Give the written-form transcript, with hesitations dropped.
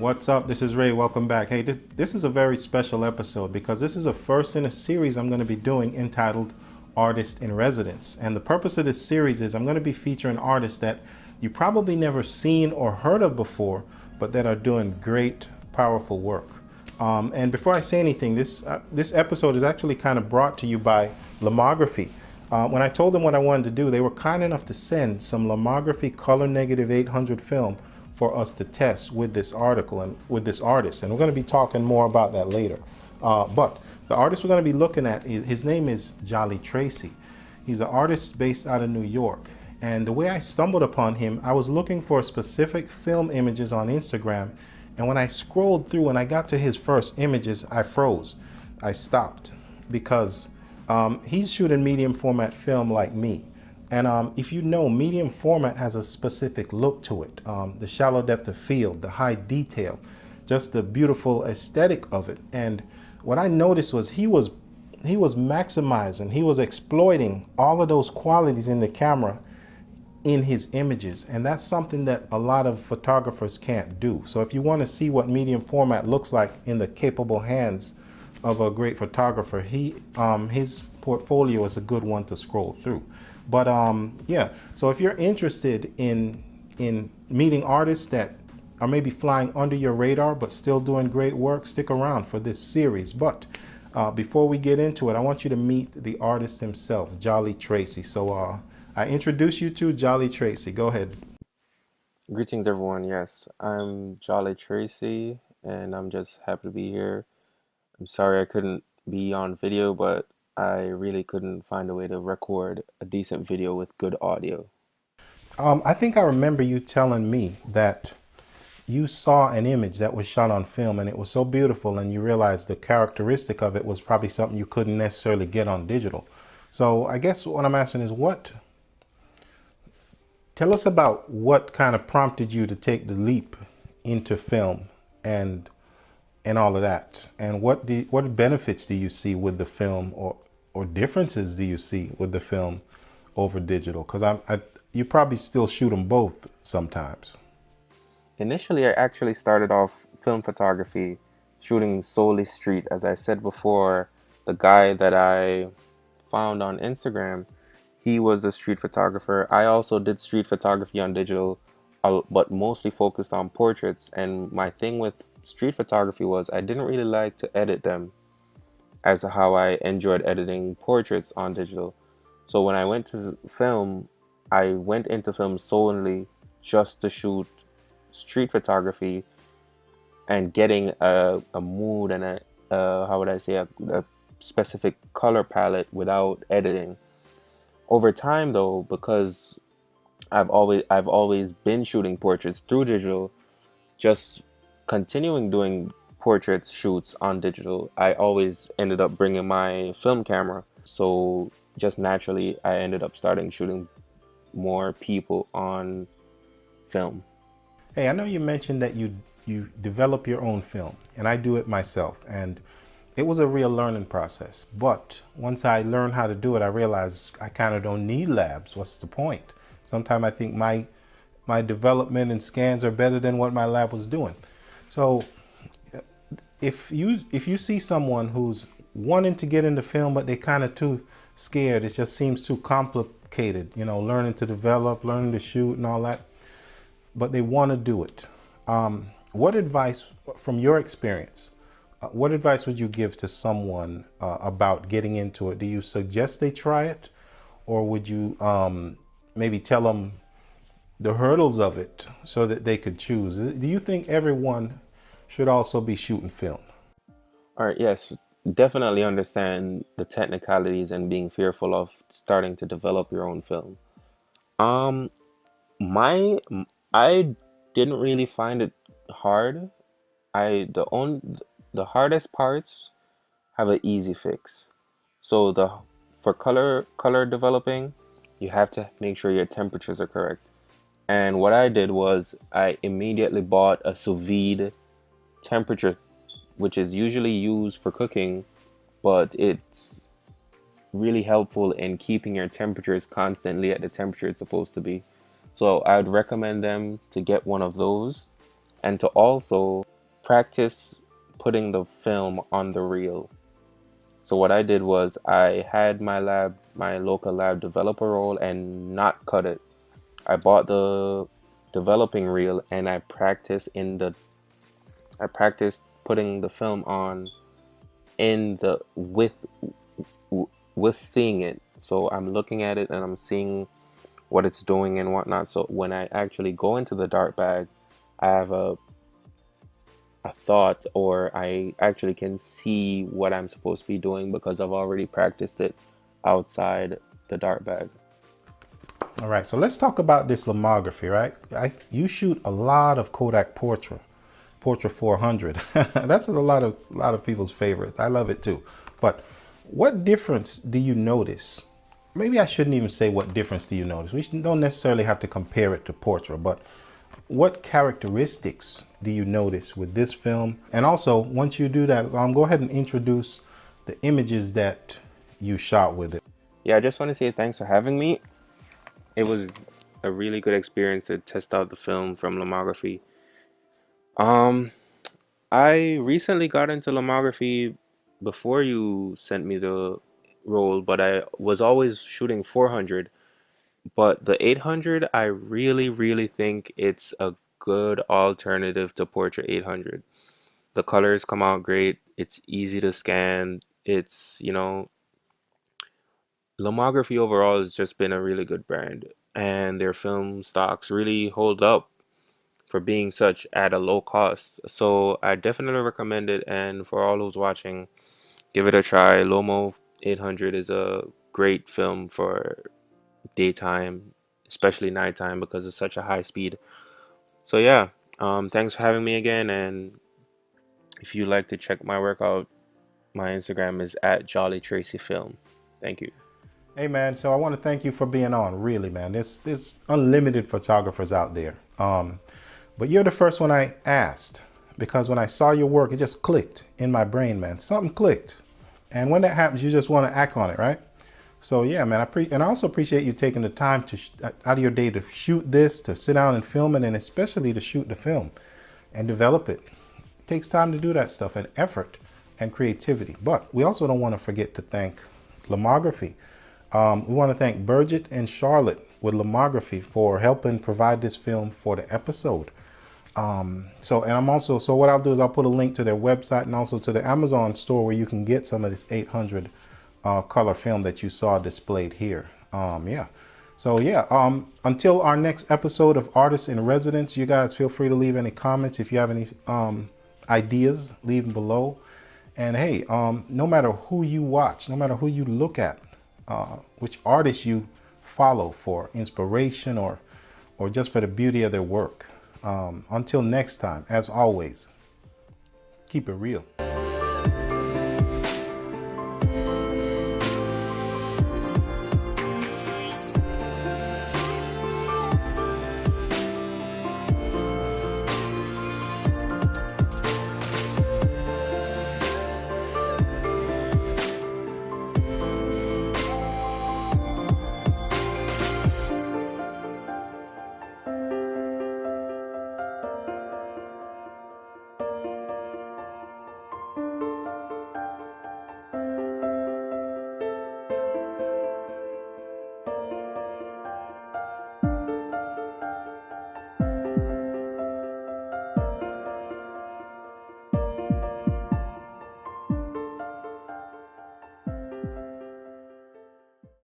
What's up? This is Ray. Welcome back. Hey, this is a very special episode because this is a first in a series I'm going to be doing entitled Artist in Residence. And the purpose of this series is I'm going to be featuring artists that you probably never seen or heard of before, but that are doing great, powerful work. And before I say anything, this episode is actually kind of brought to you by Lomography. When I told them what I wanted to do, they were kind enough to send some Lomography color negative 800 film for us to test with this article and with this artist. And we're going to be talking more about that later. But the artist we're going to be looking at, his name is Tracey. He's an artist based out of New York. And the way I stumbled upon him, I was looking for specific film images on Instagram. And when I scrolled through and I got to his first images, I froze. I stopped because he's shooting medium format film like me. And if you know, medium format has a specific look to it. The shallow depth of field, the high detail, just the beautiful aesthetic of it. And what I noticed was he was maximizing, he was exploiting all of those qualities in the camera in his images. And that's something that a lot of photographers can't do. So if you want to see what medium format looks like in the capable hands of a great photographer, his portfolio is a good one to scroll through. But yeah, so if you're interested in meeting artists that are maybe flying under your radar but still doing great work, stick around for this series. But before we get into it, I want you to meet the artist himself, Tracey. So I introduce you to Tracey. Go ahead. Greetings, everyone. Yes, I'm Jolly Tracy, and I'm just happy to be here. I'm sorry I couldn't be on video, but I really couldn't find a way to record a decent video with good audio. I think I remember you telling me that you saw an image that was shot on film and it was so beautiful and you realized the characteristic of it was probably something you couldn't necessarily get on digital. So I guess what I'm asking is tell us about what kind of prompted you to take the leap into film and all of that, and what benefits do you see with the film, or differences do you see with the film over digital? Because you probably still shoot them both sometimes. Initially, I actually started off film photography, shooting solely street. As I said before, the guy that I found on Instagram, he was a street photographer. I also did street photography on digital, but mostly focused on portraits. And my thing with street photography was I didn't really like to edit them as how I enjoyed editing portraits on digital. So when I went to film, I went into film solely just to shoot street photography and getting a mood and how would I say, a specific color palette without editing. Over time though, because I've always been shooting portraits through digital, just continuing doing portraits shoots on digital, I always ended up bringing my film camera. So just naturally, I ended up starting shooting more people on film. Hey, I know you mentioned that you develop your own film, and I do it myself, and it was a real learning process. But once I learned how to do it, I realized I kind of don't need labs. What's the point? Sometimes I think my development and scans are better than what my lab was doing. So if you see someone who's wanting to get into film, but they're kind of too scared, it just seems too complicated, learning to develop, learning to shoot and all that, but they want to do it. What advice, from your experience, what advice would you give to someone about getting into it? Do you suggest they try it, or would you maybe tell them the hurdles of it so that they could choose? Do you think everyone should also be shooting film? All right, yes, definitely understand the technicalities and being fearful of starting to develop your own film. Um, my I didn't really find it hard. The hardest parts have an easy fix. So for color developing, you have to make sure your temperatures are correct. And what I did was I immediately bought a sous vide temperature, which is usually used for cooking, but it's really helpful in keeping your temperatures constantly at the temperature it's supposed to be. So I would recommend them to get one of those, and to also practice putting the film on the reel. So what I did was I had my local lab develop a roll and not cut it. I bought the developing reel and I practiced putting the film on in the with seeing it. So I'm looking at it and I'm seeing what it's doing and whatnot. So when I actually go into the dart bag, I have a thought, or I actually can see what I'm supposed to be doing because I've already practiced it outside the dart bag. All right, so let's talk about this lomography, right? You shoot a lot of Kodak Portra 400. That's a lot of people's favorites. I love it too. But what difference do you notice? Maybe I shouldn't even say what difference do you notice. We don't necessarily have to compare it to Portra, but what characteristics do you notice with this film? And also, once you do that, go ahead and introduce the images that you shot with it. Yeah, I just want to say thanks for having me. It was a really good experience to test out the film from Lomography. I recently got into Lomography before you sent me the roll, but I was always shooting 400. But the 800, I really think it's a good alternative to Portrait 800. The colors come out great. It's easy to scan. Lomography overall has just been a really good brand, and their film stocks really hold up for being such at a low cost. So I definitely recommend it, and for all who's watching, give it a try. Lomo 800 is a great film for daytime, especially nighttime, because it's such a high speed. So yeah, thanks for having me again, and if you like to check my work out, my Instagram is at Jolly Tracey Film. Thank you. Hey man, so I want to thank you for being on. Really, man, there's unlimited photographers out there. But you're the first one I asked because when I saw your work, it just clicked in my brain, man. Something clicked, and when that happens, you just want to act on it, right? So yeah, man, and I also appreciate you taking the time to out of your day to shoot this, to sit down and film it, and especially to shoot the film and develop it. It takes time to do that stuff and effort and creativity. But we also don't want to forget to thank Lomography. We want to thank Bridget and Charlotte with Lomography for helping provide this film for the episode. So what I'll do is I'll put a link to their website and also to the Amazon store where you can get some of this 800 color film that you saw displayed here. Until our next episode of Artists in Residence, you guys feel free to leave any comments. If you have any ideas, leave them below. And hey, no matter who you watch, no matter who you look at, which artists you follow for inspiration or just for the beauty of their work. Until next time, as always, keep it real.